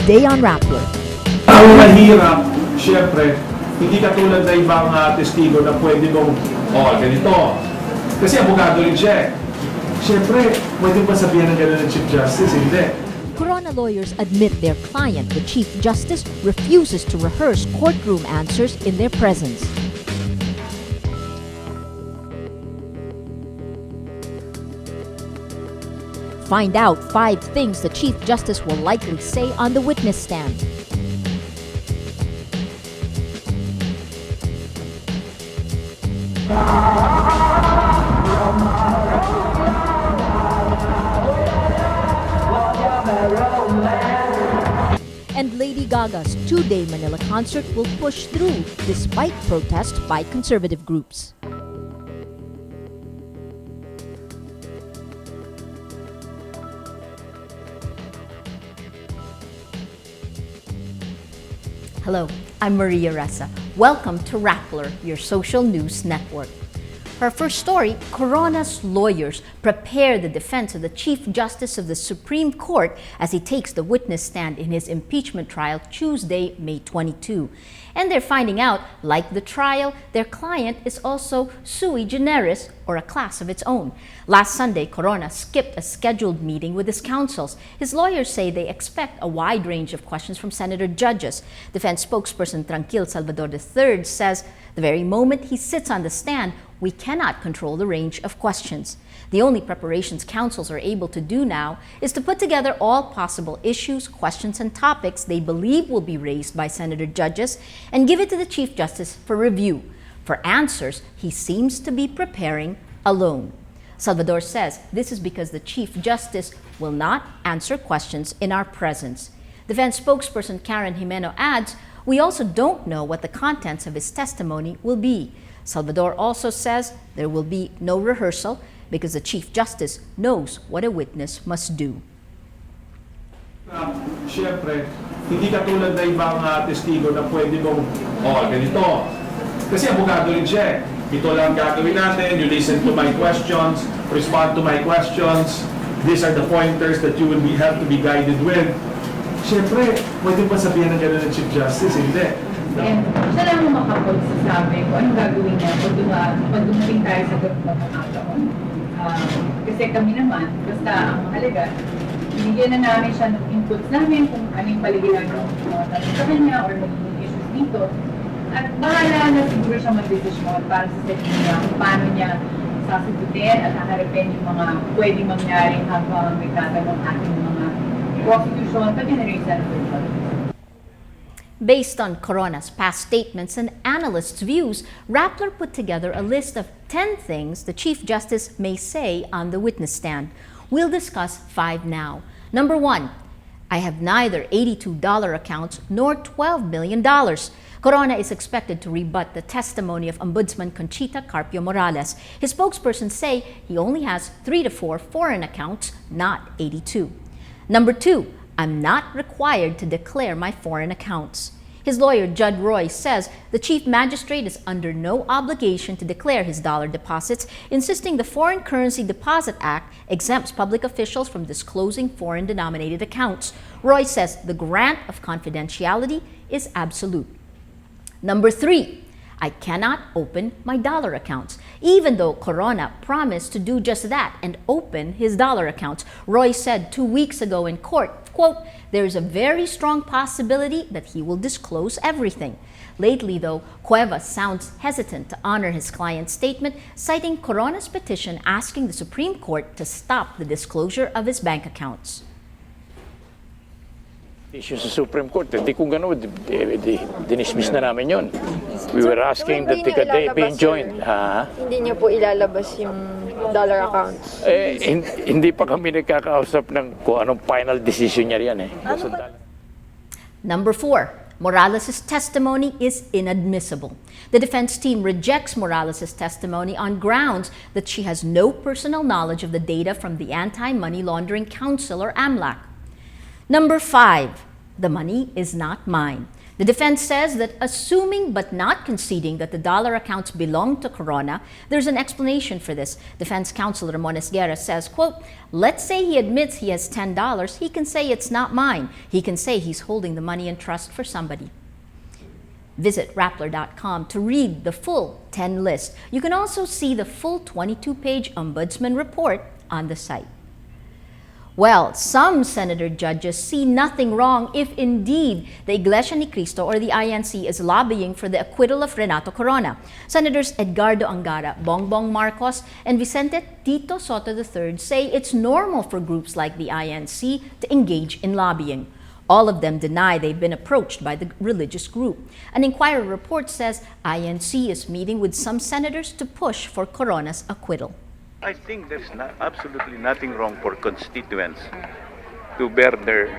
today on Rappler. Ang mahirap, syempre, hindi katulad na ibang testigo na pwede mong, ganito. Kasi abogado rin siya. Syempre, pwede ba sabihin ng gano'n ng Chief Justice? Hindi. Corona lawyers admit their client, the Chief Justice, refuses to rehearse courtroom answers in their presence. Find out 5 things the Chief Justice will likely say on the witness stand. And Lady Gaga's 2-day Manila concert will push through despite protest by conservative groups. Hello, I'm Maria Ressa. Welcome to Rappler, your social news network. For our first story, Corona's lawyers prepare the defense of the Chief Justice of the Supreme Court as he takes the witness stand in his impeachment trial Tuesday, May 22. And they're finding out, like the trial, their client is also sui generis, or a class of its own. Last Sunday, Corona skipped a scheduled meeting with his counsels. His lawyers say they expect a wide range of questions from Senator judges. Defense spokesperson Tranquil Salvador III says the very moment he sits on the stand, we cannot control the range of questions. The only preparations counsels are able to do now is to put together all possible issues, questions, and topics they believe will be raised by Senator judges and give it to the Chief Justice for review. For answers, he seems to be preparing alone. Salvador says this is because the Chief Justice will not answer questions in our presence. Defense spokesperson Karen Jimeno adds, we also don't know what the contents of his testimony will be. Salvador also says there will be no rehearsal because the Chief Justice knows what a witness must do. Siyempre, hindi katulad na ibang testigo na pwede mong, ganito. Kasi abogado rin siya. Ito lang gagawin natin, you listen to my questions, respond to my questions. These are the pointers that you will have to be guided with. Siyempre, pwede ba sabihin ng gano'n ng Chief Justice? Hindi. And siya lang mo makapagsasabi kung anong gagawin niya pag dumating tayo sa ganitong pagkakataon. Kasi kami naman, basta ang mahalaga, binigyan na namin siya ng inputs namin kung anong paligilan ng sa kanya or magiging issues dito. At bahala na siguro siya mag-desisyon para sa setting niya kung paano niya sasagutin at haharapin yung mga pwedeng mangyari habang may tatanong ating mga prosecution pati na rin sa Based on Corona's past statements and analysts' views, Rappler put together a list of 10 things the Chief Justice may say on the witness stand. We'll discuss 5 now. Number 1, I have neither $82 accounts nor $12 million. Corona is expected to rebut the testimony of Ombudsman Conchita Carpio Morales. His spokespersons say he only has 3 to 4 foreign accounts, not 82. Number 2, I'm not required to declare my foreign accounts. His lawyer, Judd Roy, says the Chief Magistrate is under no obligation to declare his dollar deposits, insisting the Foreign Currency Deposit Act exempts public officials from disclosing foreign-denominated accounts. Roy says the grant of confidentiality is absolute. Number 3, I cannot open my dollar accounts. Even though Corona promised to do just that and open his dollar accounts, Roy said 2 weeks ago in court, quote, there is a very strong possibility that he will disclose everything. Lately, though, Cuevas sounds hesitant to honor his client's statement, citing Corona's petition asking the Supreme Court to stop the disclosure of his bank accounts. Issue sa Supreme Court, hindi kung gano'n, dinismiss na namin yun. We were asking that they be joined. Hindi niyo po ilalabas yung dollar accounts? Hindi pa kami nagkakausap ng kung anong final decision niya yan. Number 4, Morales' testimony is inadmissible. The defense team rejects Morales' testimony on grounds that she has no personal knowledge of the data from the Anti-Money Laundering Council, or AMLAC. Number 5, the money is not mine. The defense says that assuming but not conceding that the dollar accounts belong to Corona, there's an explanation for this. Defense counsel Ramones Guerra says, quote, let's say he admits he has $10, he can say it's not mine. He can say he's holding the money in trust for somebody. Visit Rappler.com to read the full 10 list. You can also see the full 22-page Ombudsman report on the site. Well, some senator judges see nothing wrong if indeed the Iglesia ni Cristo or the INC is lobbying for the acquittal of Renato Corona. Senators Edgardo Angara, Bongbong Marcos, and Vicente Tito Soto III say it's normal for groups like the INC to engage in lobbying. All of them deny they've been approached by the religious group. An Inquirer report says INC is meeting with some senators to push for Corona's acquittal. I think there's absolutely nothing wrong for constituents to bear to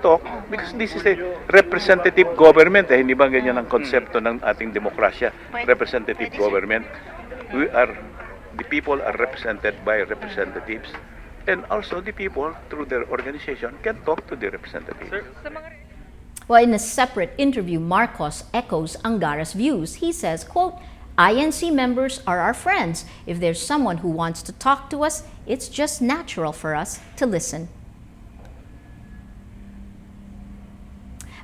talk, because this is a representative government. Hindi ba ganyan ang konsepto ng ating demokrasya? Representative government. The people are represented by representatives, and also the people through their organization can talk to the representatives. Well, in a separate interview, Marcos echoes Angara's views. He says, quote, INC members are our friends. If there's someone who wants to talk to us, it's just natural for us to listen.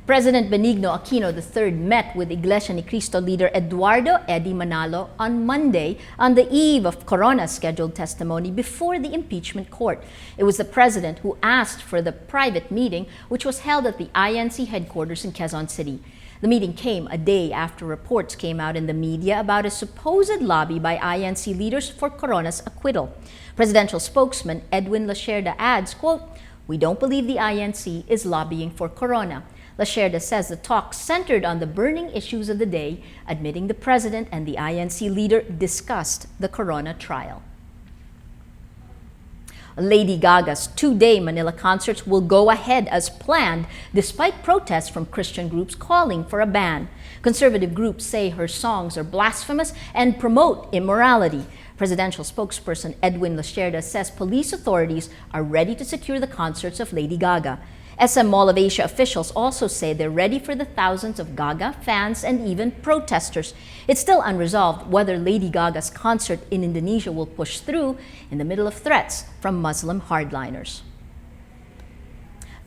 President Benigno Aquino III met with Iglesia ni Cristo leader Eduardo Eddie Manalo on Monday on the eve of Corona's scheduled testimony before the impeachment court. It was the president who asked for the private meeting, which was held at the INC headquarters in Quezon City. The meeting came a day after reports came out in the media about a supposed lobby by INC leaders for Corona's acquittal. Presidential spokesman Edwin Lacerda adds, quote, we don't believe the INC is lobbying for Corona. Lacerda says the talk centered on the burning issues of the day, admitting the president and the INC leader discussed the Corona trial. Lady Gaga's two-day Manila concerts will go ahead as planned despite protests from Christian groups calling for a ban. Conservative groups say her songs are blasphemous and promote immorality. Presidential spokesperson Edwin Lacerda says police authorities are ready to secure the concerts of Lady Gaga. SM Mall of Asia officials also say they're ready for the thousands of Gaga fans and even protesters. It's still unresolved whether Lady Gaga's concert in Indonesia will push through in the middle of threats from Muslim hardliners.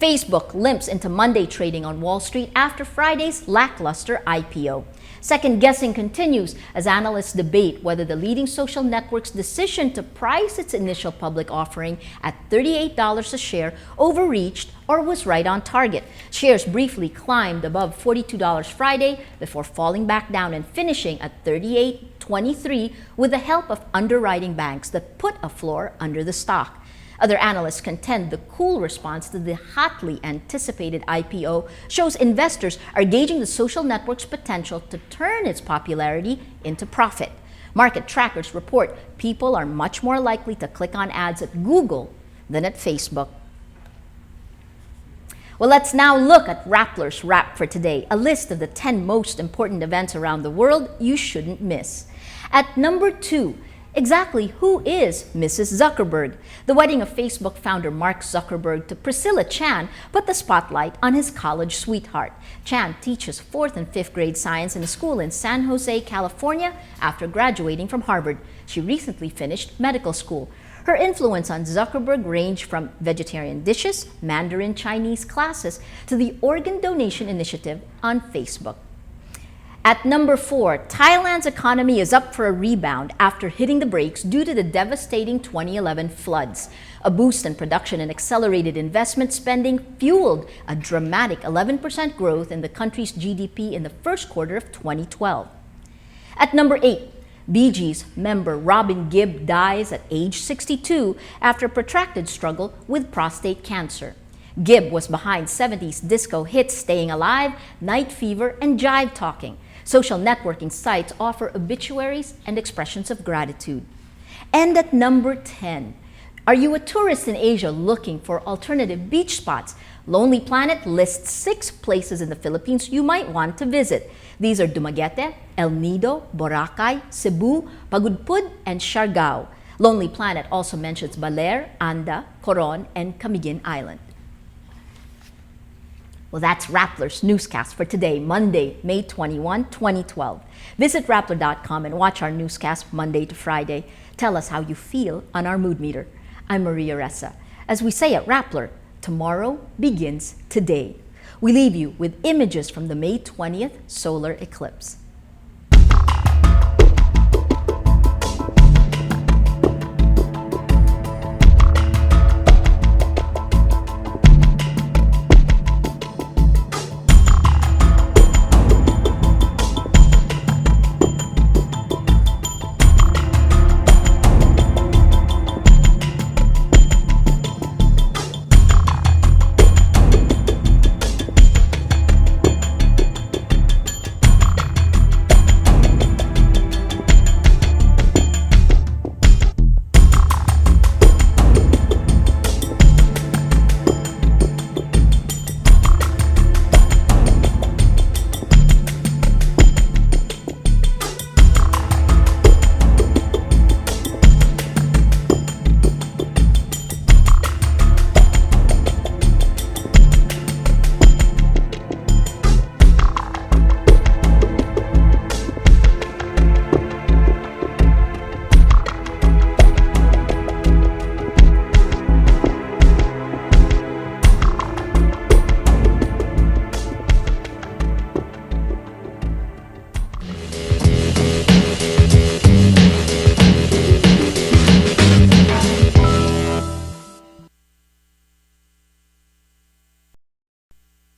Facebook limps into Monday trading on Wall Street after Friday's lackluster IPO. Second guessing continues as analysts debate whether the leading social network's decision to price its initial public offering at $38 a share overreached or was right on target. Shares briefly climbed above $42 Friday before falling back down and finishing at $38.23 with the help of underwriting banks that put a floor under the stock. Other analysts contend the cool response to the hotly anticipated IPO shows investors are gauging the social network's potential to turn its popularity into profit. Market trackers report people are much more likely to click on ads at Google than at Facebook. Well, let's now look at Rappler's Wrap for today, a list of the 10 most important events around the world you shouldn't miss. At number 2, exactly who is Mrs. Zuckerberg? The wedding of Facebook founder Mark Zuckerberg to Priscilla Chan put the spotlight on his college sweetheart. Chan teaches 4th and 5th grade science in a school in San Jose, California after graduating from Harvard. She recently finished medical school. Her influence on Zuckerberg ranged from vegetarian dishes, Mandarin Chinese classes, to the organ donation initiative on Facebook. At number 4, Thailand's economy is up for a rebound after hitting the brakes due to the devastating 2011 floods. A boost in production and accelerated investment spending fueled a dramatic 11% growth in the country's GDP in the first quarter of 2012. At number 8, Bee Gees member Robin Gibb dies at age 62 after a protracted struggle with prostate cancer. Gibb was behind 70s disco hits Staying Alive, Night Fever, and Jive Talking. Social networking sites offer obituaries and expressions of gratitude. And at number 10, are you a tourist in Asia looking for alternative beach spots? Lonely Planet lists 6 places in the Philippines you might want to visit. These are Dumaguete, El Nido, Boracay, Cebu, Pagudpud, and Siargao. Lonely Planet also mentions Baler, Anda, Coron, and Camiguin Island. Well, that's Rappler's newscast for today, Monday, May 21, 2012. Visit Rappler.com and watch our newscast Monday to Friday. Tell us how you feel on our mood meter. I'm Maria Ressa. As we say at Rappler, tomorrow begins today. We leave you with images from the May 20th solar eclipse.